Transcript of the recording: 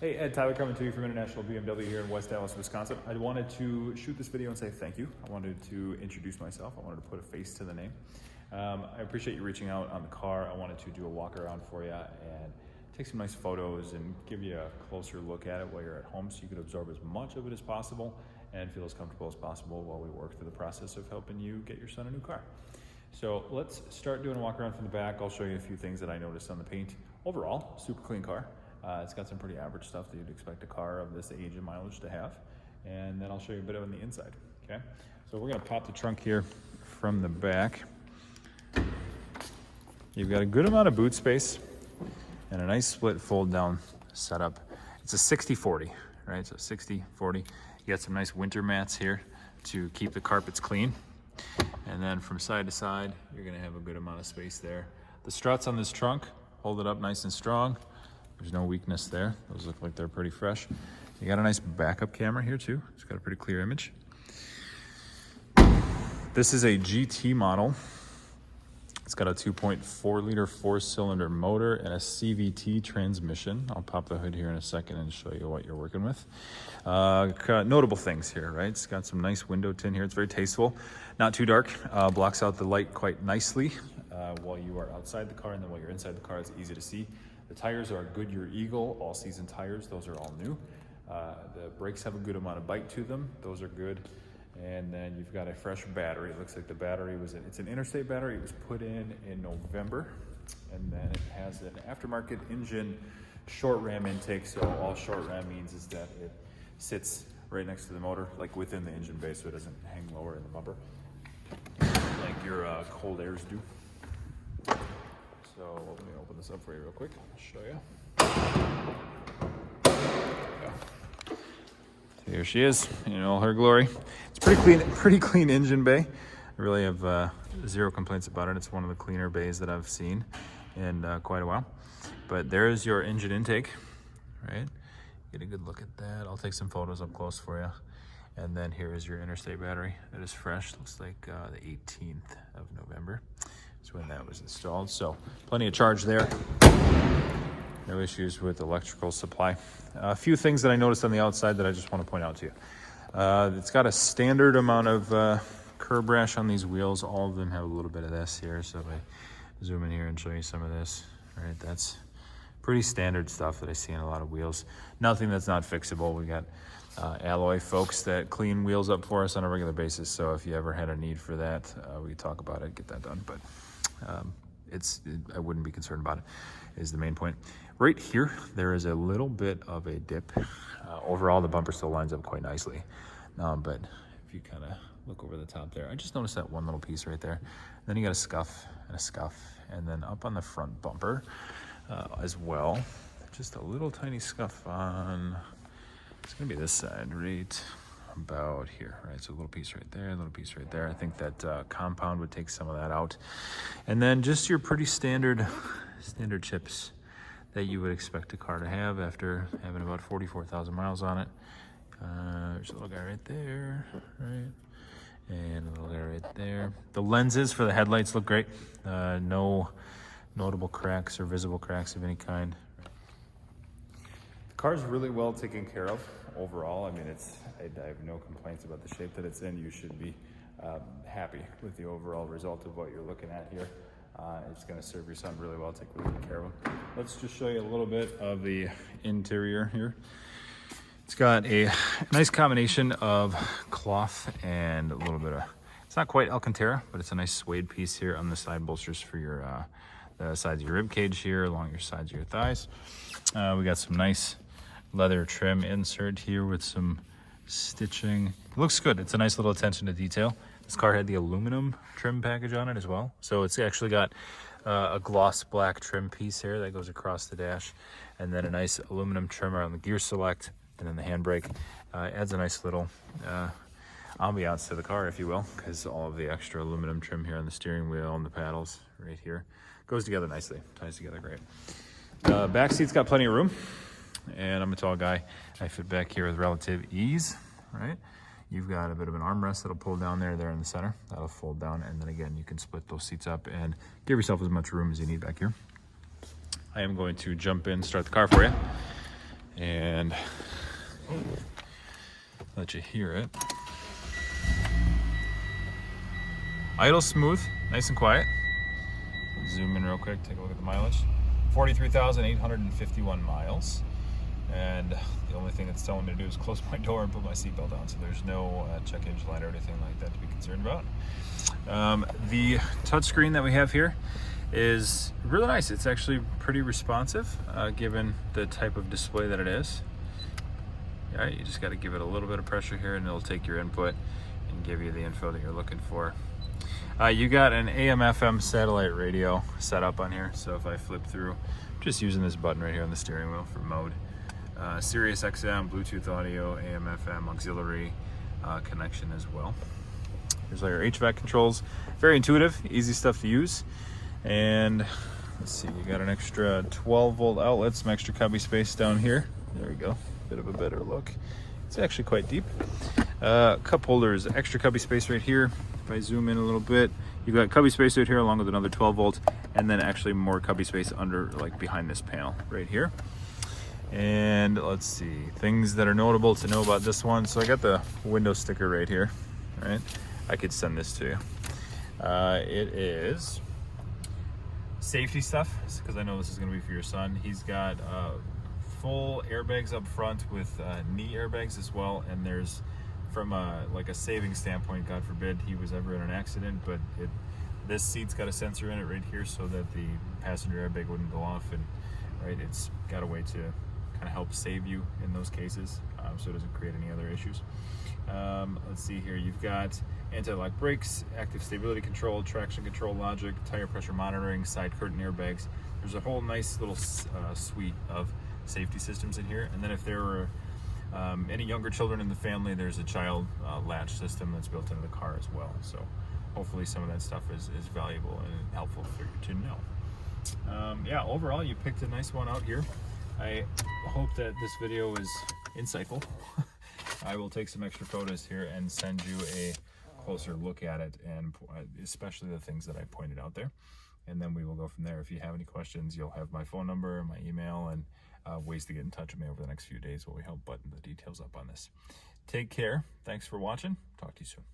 Hey, Ed Tyler coming to you from International BMW here in West Dallas, Wisconsin. I wanted to shoot this video and say thank you. I wanted to introduce myself. I wanted to put a face to the name. I appreciate you reaching out on the car. I wanted to do a walk around for you and take some nice photos and give you a closer look at it while you're at home so you could absorb as much of it as possible and feel as comfortable as possible while we work through the process of helping you get your son a new car. So let's start doing a walk around from the back. I'll show you a few things that I noticed on the paint. Overall, super clean car. It's got some pretty average stuff that you'd expect a car of this age and mileage to have. And then I'll show you a bit on the inside, okay? So we're gonna pop the trunk here from the back. You've got a good amount of boot space and a nice split fold down setup. It's a 60-40, right? So 60-40. You got some nice winter mats here to keep the carpets clean. And then from side to side, you're gonna have a good amount of space there. The struts on this trunk, hold it up nice and strong. There's no weakness there. Those look like they're pretty fresh. You got a nice backup camera here too. It's got a pretty clear image. This is a GT model. It's got a 2.4 liter 4-cylinder motor and a CVT transmission. I'll pop the hood here in a second and show you what you're working with. Notable things here, right? It's got some nice window tint here. It's very tasteful, not too dark. Blocks out the light quite nicely while you are outside the car, and then while you're inside the car, it's easy to see. The tires are Goodyear Eagle, all-season tires. Those are all new. The brakes have a good amount of bite to them. Those are good. And then you've got a fresh battery. It looks like the battery it's an interstate battery. It was put in November. And then it has an aftermarket engine short ram intake. So all short ram means is that it sits right next to the motor, like within the engine bay, so it doesn't hang lower in the bumper like your cold airs do. So let me open this up for you real quick. I'll show you. So here she is in all her glory. It's pretty clean engine bay. I really have zero complaints about it. It's one of the cleaner bays that I've seen in quite a while. But there's your engine intake, right? Get a good look at that. I'll take some photos up close for you. And then here is your interstate battery. That is fresh. Looks like the 18th of November. That's when that was installed. So plenty of charge there. No issues with electrical supply. A few things that I noticed on the outside that I just want to point out to you. It's got a standard amount of curb rash on these wheels. All of them have a little bit of this here. So if I zoom in here and show you some of this, right? That's pretty standard stuff that I see in a lot of wheels. Nothing that's not fixable. We got alloy folks that clean wheels up for us on a regular basis. So if you ever had a need for that, we can talk about it, get that done. But I wouldn't be concerned about it, is the main point. Right here, there is a little bit of a dip. Overall, the bumper still lines up quite nicely. But if you kind of look over the top there, I just noticed that one little piece right there. Then you got a scuff and a scuff. And then up on the front bumper as well, just a little tiny scuff on, it's gonna be this side right about here, right? So a little piece right there, a little piece right there. I think that compound would take some of that out. And then just your pretty standard chips that you would expect a car to have after having about 44,000 miles on it. There's a little guy right there, right? And a little guy right there. The lenses for the headlights look great. No notable cracks or visible cracks of any kind. The car's really well taken care of overall. I mean, I have no complaints about the shape that it's in. You should be happy with the overall result of what you're looking at here. It's going to serve your son really well, take really good care of him. Let's just show you a little bit of the interior here. It's got a nice combination of cloth and a little bit of, it's not quite Alcantara, but it's a nice suede piece here on the side bolsters for your the sides of your rib cage here, along your sides of your thighs. We got some nice leather trim insert here with some stitching. It looks good. It's a nice little attention to detail. This car had the aluminum trim package on it as well. So it's actually got a gloss black trim piece here that goes across the dash, and then a nice aluminum trimmer on the gear select, and then the handbrake. Adds a nice little ambiance to the car, if you will, because all of the extra aluminum trim here on the steering wheel and the paddles right here goes together nicely, ties together great. Back seat's got plenty of room, and I'm a tall guy. I fit back here with relative ease, right? You've got a bit of an armrest that'll pull down there in the center. That'll fold down, and then again, you can split those seats up and give yourself as much room as you need back here. I am going to jump in, start the car for you, and let you hear it. Idle smooth, nice and quiet. Zoom in real quick, take a look at the mileage. 43,851 miles. And the only thing it's telling me to do is close my door and put my seatbelt on, so there's no check engine light or anything like that to be concerned about. The touchscreen that we have here is really nice. It's actually pretty responsive given the type of display that it is. Yeah, you just got to give it a little bit of pressure here and it'll take your input and give you the info that you're looking for. You got an AM/FM satellite radio set up on here, so if I flip through, I'm just using this button right here on the steering wheel for mode. Sirius XM, Bluetooth audio, AM/FM auxiliary connection as well. Here's all your HVAC controls. Very intuitive, easy stuff to use. And let's see, you got an extra 12 volt outlet, some extra cubby space down here. There we go, bit of a better look. It's actually quite deep. Cup holders, extra cubby space right here. If I zoom in a little bit, you've got cubby space right here along with another 12 volt, and then actually more cubby space under, like behind this panel right here. And let's see, things that are notable to know about this one. So I got the window sticker right here, right? I could send this to you. It is safety stuff, because I know this is going to be for your son. He's got full airbags up front with knee airbags as well, and there's, from like a saving standpoint, God forbid he was ever in an accident, but this seat's got a sensor in it right here so that the passenger airbag wouldn't go off, and right, it's got a way to kind of help save you in those cases, so it doesn't create any other issues. Let's see here, you've got anti-lock brakes, active stability control, traction control logic, tire pressure monitoring, side curtain airbags. There's a whole nice little suite of safety systems in here. And then if there were any younger children in the family, there's a child latch system that's built into the car as well. So hopefully some of that stuff is valuable and helpful for you to know. Yeah, overall you picked a nice one out here. I hope that this video is insightful. I will take some extra photos here and send you a closer look at it, and especially the things that I pointed out there. And then we will go from there. If you have any questions, you'll have my phone number, my email, and ways to get in touch with me over the next few days while we help button the details up on this. Take care. Thanks for watching. Talk to you soon.